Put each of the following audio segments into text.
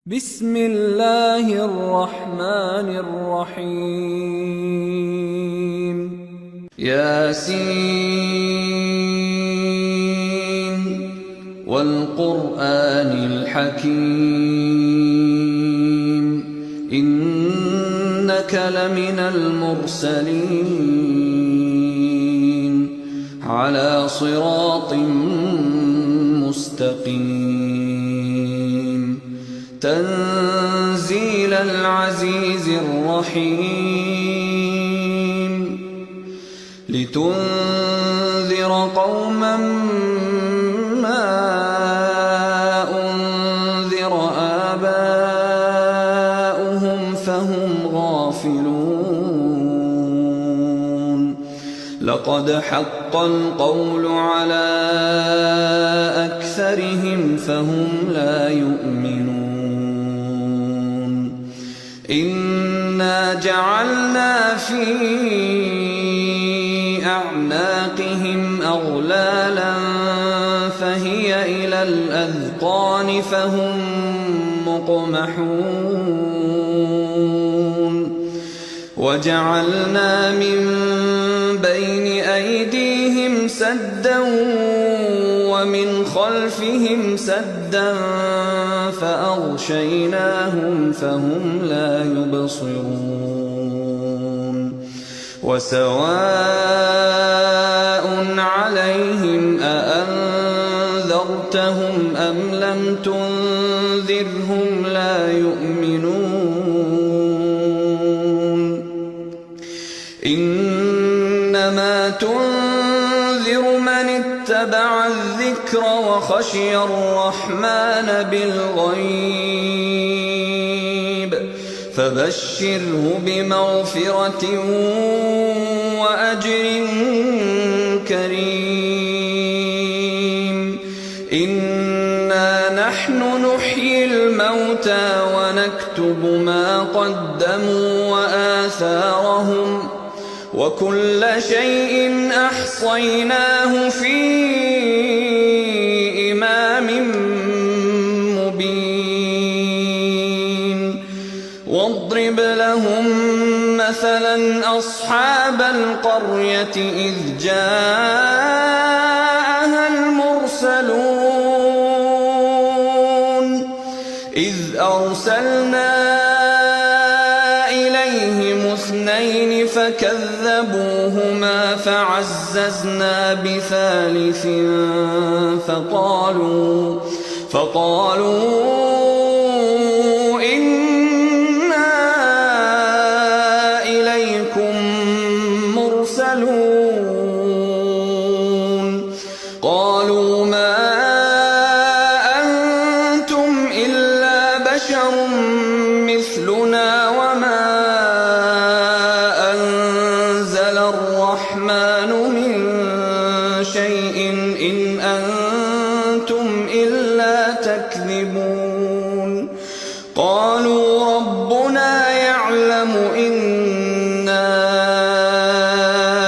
بسم الله الرحمن الرحيم ياسين والقرآن الحكيم إنك لمن المرسلين على صراط مستقيم تنزيل العزيز الرحيم لتنذر قوما ما أنذر آباؤهم فهم غافلون لقد حق القول على أكثرهم فهم لا يؤمنون إنا جعلنا في أعناقهم أغلالا فهي إلى الأذقان فهم مقمحون وجعلنا من بين أيديهم سدا ومن خلفهم سدا فأغشيناهم فهم لا يبصرون وسواء عليهم أأنذرتهم أم لم تنذرهم لا يؤمنون إنما تنذر من اتبع الذكر وخشي الرحمن بالغيب فبشره بمغفرة وأجر كريم إنا نحن نحيي الموتى ونكتب ما قدموا وآثارهم وكل شيء أحصيناه في إمام مبين واضرب لهم مثلا أصحاب القرية إذ جاءها المرسلون إذ أرسلنا إليهم اثنين فكذبوهما فعززنا بثالث فقالوا إنا إليكم مرسلون قالوا ما أنتم إلا بشر مثلنا وما أنزل الرحمن من شيء إن أنتم إلا تكذبون قالوا ربنا يعلم إنا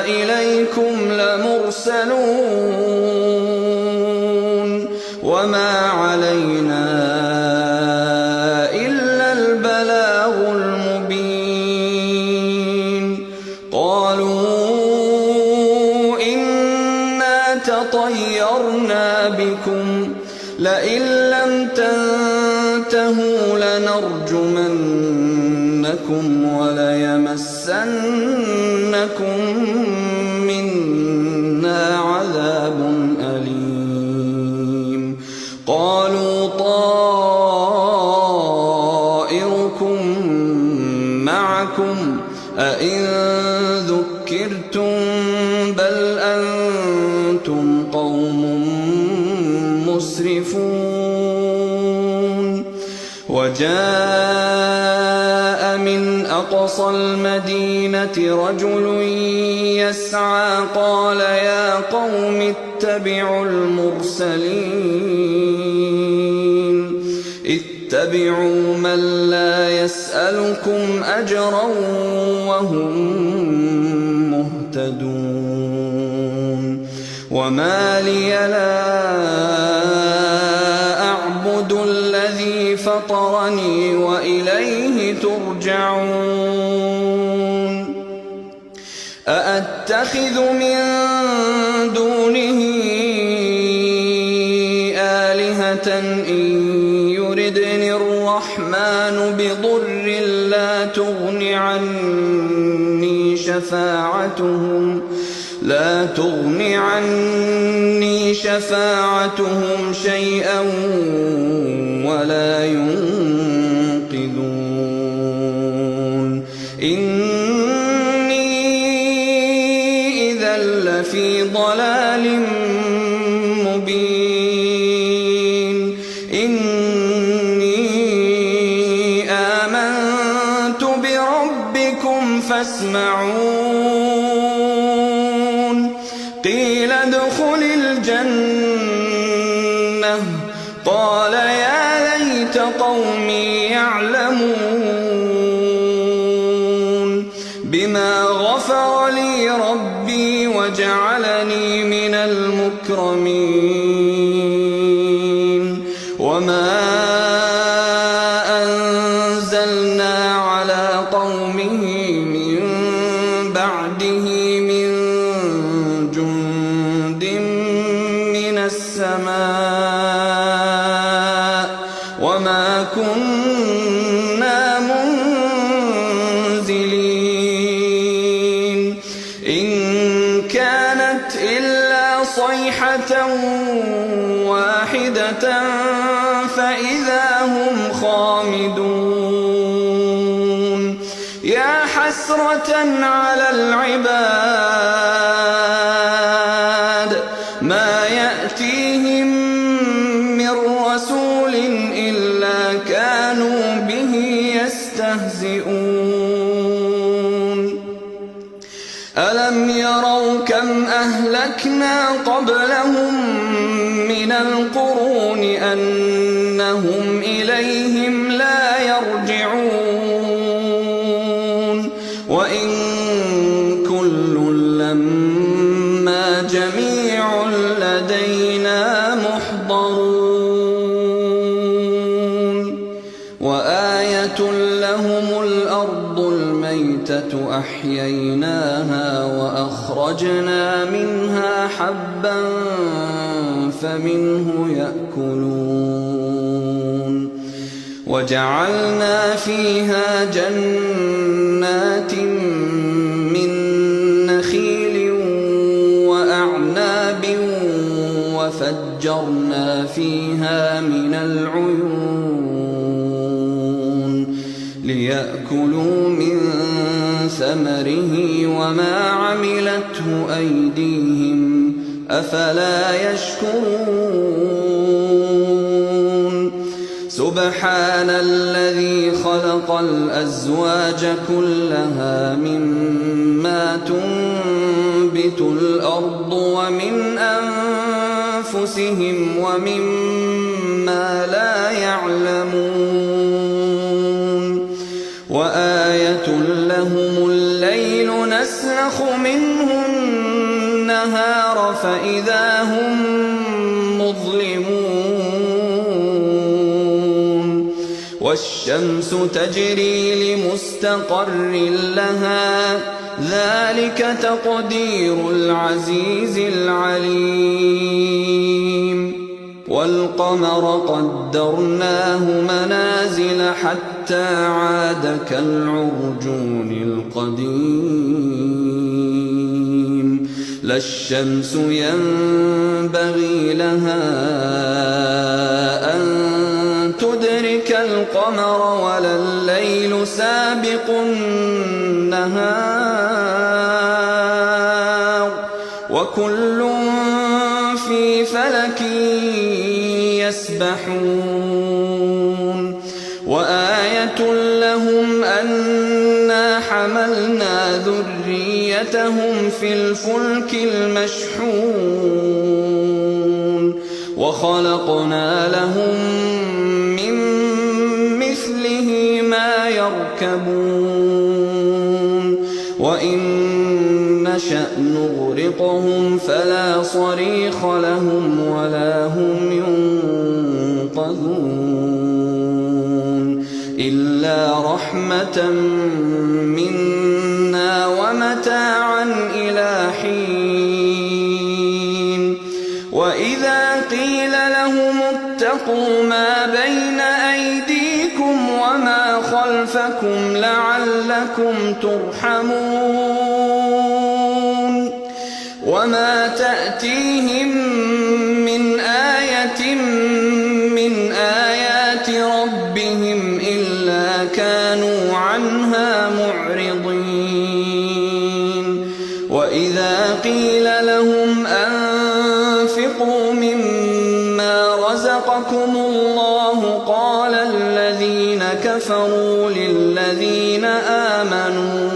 إليكم لمرسلون وما علينا إلا البلاغ المبين قالوا إنا تطيرنا بكم لئن لم تنتهوا لنرجمنكم وليمسنكم منا عذاب أليم قالوا طائركم معكم أئن ذكرتم بل أنتم قوم مسرفون وجاء من أقصى المدينة رجل يسعى قال يا قوم اتبعوا المرسلين اتبعوا من لا يسألكم أجرا وهم مهتدون وما لي لا أعبد الذي فطرني وإليه ترجعون أأتخذ من دونه آلهة إن يردني الرحمن بضر لا تغن عني شفاعتهم شيئا ولا ينقذون إني إذا لفي ضلال مبين إني آمنت بربكم فاسمعون قيل ادخل الجنة قال يا ليت قومي يعلمون بما غفر لي ربي وجعلني من المكرمين وما أنزلنا على قومه من بعده من جند من السماء وما كنا منزلين إن كانت إلا صيحة واحدة فإذا هم خامدون يا حسرة على العباد ما يأتيهم من رسول إلا كانوا به يستهزئون ألم يروا كم أهلكنا قبلهم من القرون أنهم إليهم لا يرجعون وإن كل لما جميع لدينا محضرون وآية لهم الأرض الميتة أحييناها وأخرجنا منها حبا فمنه يأكلون وجعلنا فيها جنات من نخيل وأعناب وفجرنا فيها من العيون ليأكلوا من ثمره وما عملته أيديهم أفلا يشكرون سبحان الذي خلق الأزواج كلها مما تنبت الأرض ومن أنفسهم ومما لا يعلمون وآية لهم الليل نسلخ منه النهار فإذا هم مظلمون والشمس تجري لمستقر لها ذلك تقدير العزيز العليم والقمر قدرناه منازل حتى عاد كالعرجون القديم لا الشمس ينبغي لها أن تدرك القمر ولا الليل سابق النهار وكل في فلك يسبحون وآية لهم أنا حملنا ذريتهم في الفلك المشحون وخلقنا لهم من مثله ما يركبون وإن نشأ نغرقهم فلا صريخ لهم ولا هم ينقذون إلا رحمة منا ومتاعا إلى حين وإذا قيل لهم اتقوا ما بين أيديكم وما خلفكم لعلكم ترحمون وما تأتيهم من آية من آيات ربهم إلا كانوا عنها معرضين وإذا قيل لهم أنفقوا مما رزقكم الله قال الذين كفروا للذين آمنوا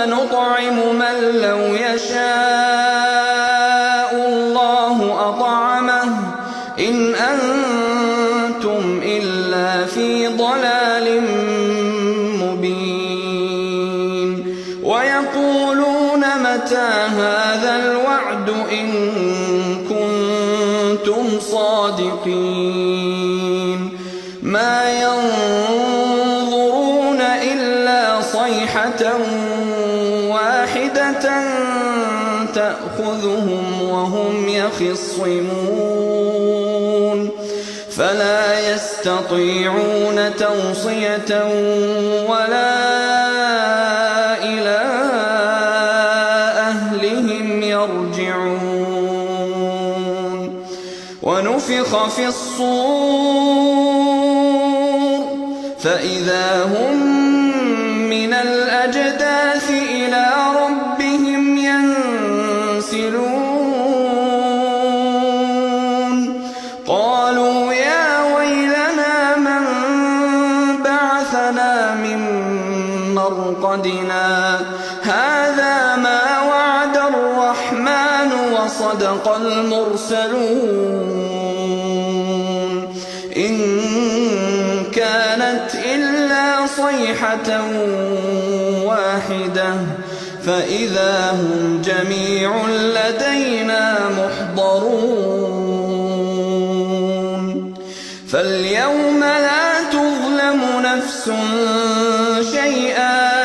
أنطعم من لو يشاء الله أطعمه إن أنتم إلا في ضلال مبين ويقولون متى هذا الوعد إن كنتم صادقين ما ينظرون إلا صيحة واحدة تأخذهم وهم يخصمون فلا يستطيعون توصية ولا إلى أهلهم يرجعون ونفخ في الصور فإذا هم من الأجداث إلى ربهم ينسلون قالوا يا ويلنا من بعثنا من مرقدنا هذا ما وعد الرحمن وصدق المرسلون إن كانت إلا صيحة واحدة فإذا هم جميع لدينا محضرون فاليوم لا تظلم نفس شيئا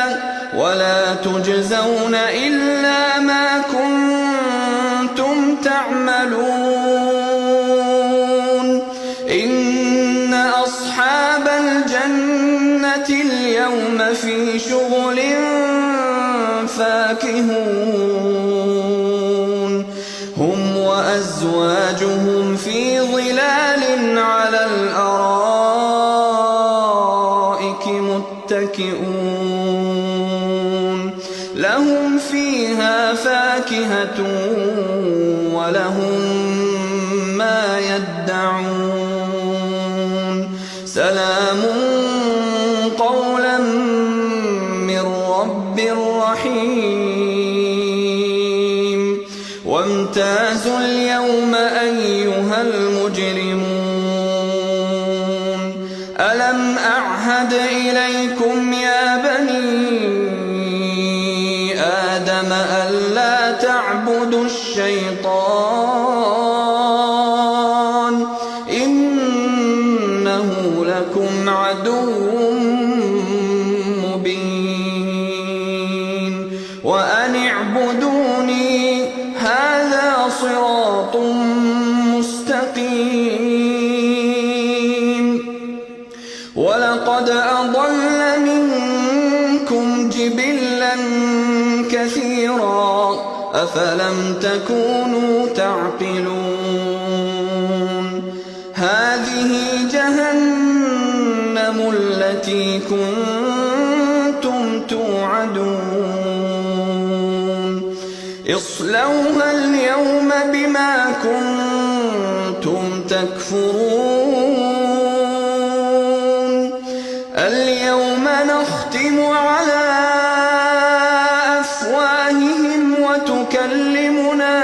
ولا تجزون إلا ما كنتم تعملون إن أصحاب الجنة اليوم في شغل فاكهون هم وأزواجهم في ظلال على الأرائك متكئون لهم فيها فاكهة ولهم ما يدعون سلام قولا من رب رحيم وامتازوا اليوم أيها المجرمون ألم أعهد إليكم يا بني آدم ألا تعبدوا الشيطان إنه لكم عدو مبين وأن اعبدوني هذا صراط مستقيم ولقد أضل منكم جبلا كثيرا أفلم تكونوا تعقلون هذه جهنم التي كنتم توعدون اصلوها اليوم بما كنتم تكفرون اليوم نختم على أفواههم وتكلمنا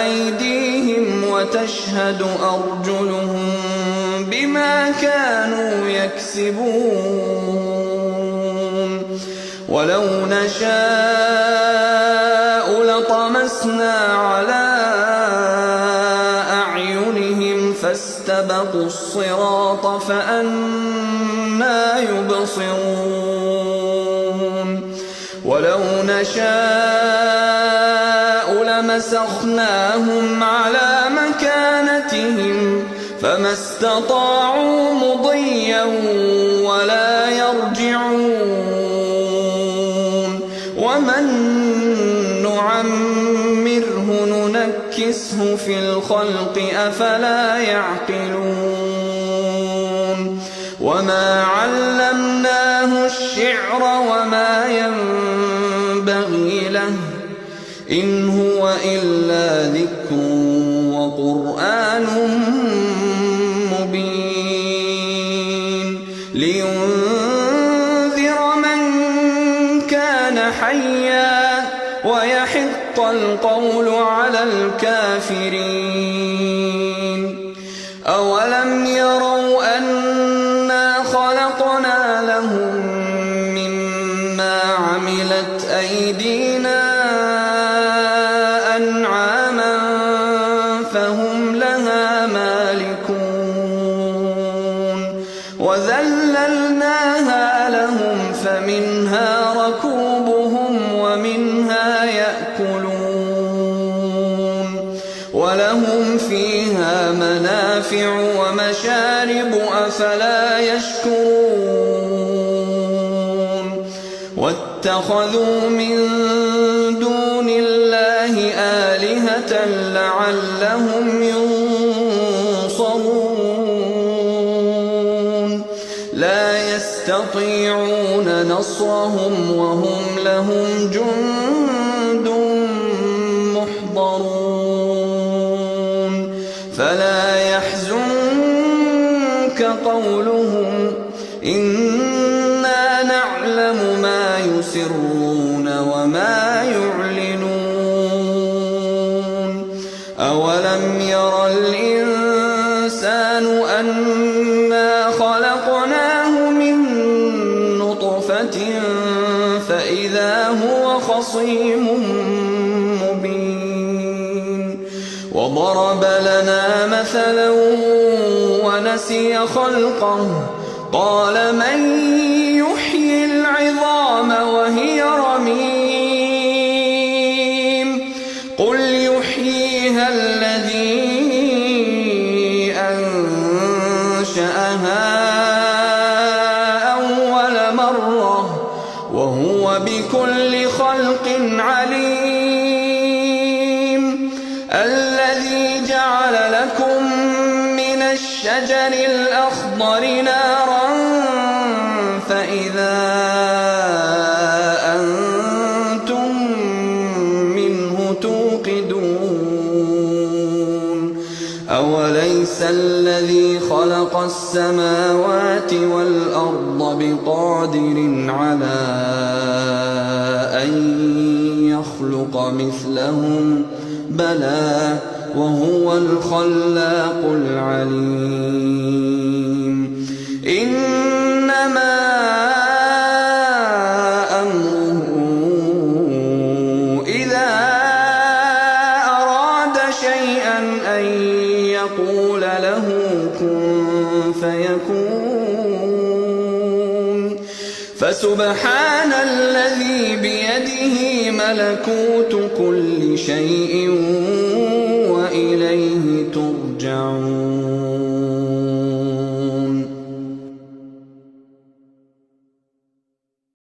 أيديهم وتشهد أرجلهم بما كانوا يكسبون ولو نشاء لطمسنا على أعينهم فاستبقوا الصراط فأنى يبصرون ولو نشاء لمسخناهم على مكانتهم فما استطاعوا مضيا ولا يرجعون ومن نعمره ننكسه في الخلق أفلا يعقلون وما علمناه الشعر وما ينبغي له إن هو إلا ذكر وقرآن مبين لينذر من كان حيا ويحق القول على الكافرين أولم يروا أنا خلقنا لهم مما عملت أيدينا أنعاما فهم لها مالكون وذللناها لهم فمنها ركوبهم ومنها يأكلون ولهم فيها منافع ومشارب أفلا يشكرون واتخذوا من دون الله آلهة لعلهم ينصرون لا يستطيعون نصرهم وهم لهم جند محضرون فلا يحزنك قولهم إنا نعلم ما يسرون وما يعلنون أولم ير الإنسان أنا خلقناه من نطفة فإذا هو خصيم مبين وضرب لنا مثلا ونسي خلقه قال من يحيي العظام وهي رميم قل يحييها الذي أنشأها أول مرة وهو بكل خلق عليم الذي جعل لكم من الشجر الأخضر نارا فإذا أنتم منه توقدون أوليس الذي خلق السماوات والأرض بقادر على أن يخلق مثلهم بلى وهو الخلاق العليم إنما أمره إذا أراد شيئا أن يقول له كن فيكون فسبحان الذي بيده ملكوت كل شيء وإليه ترجعون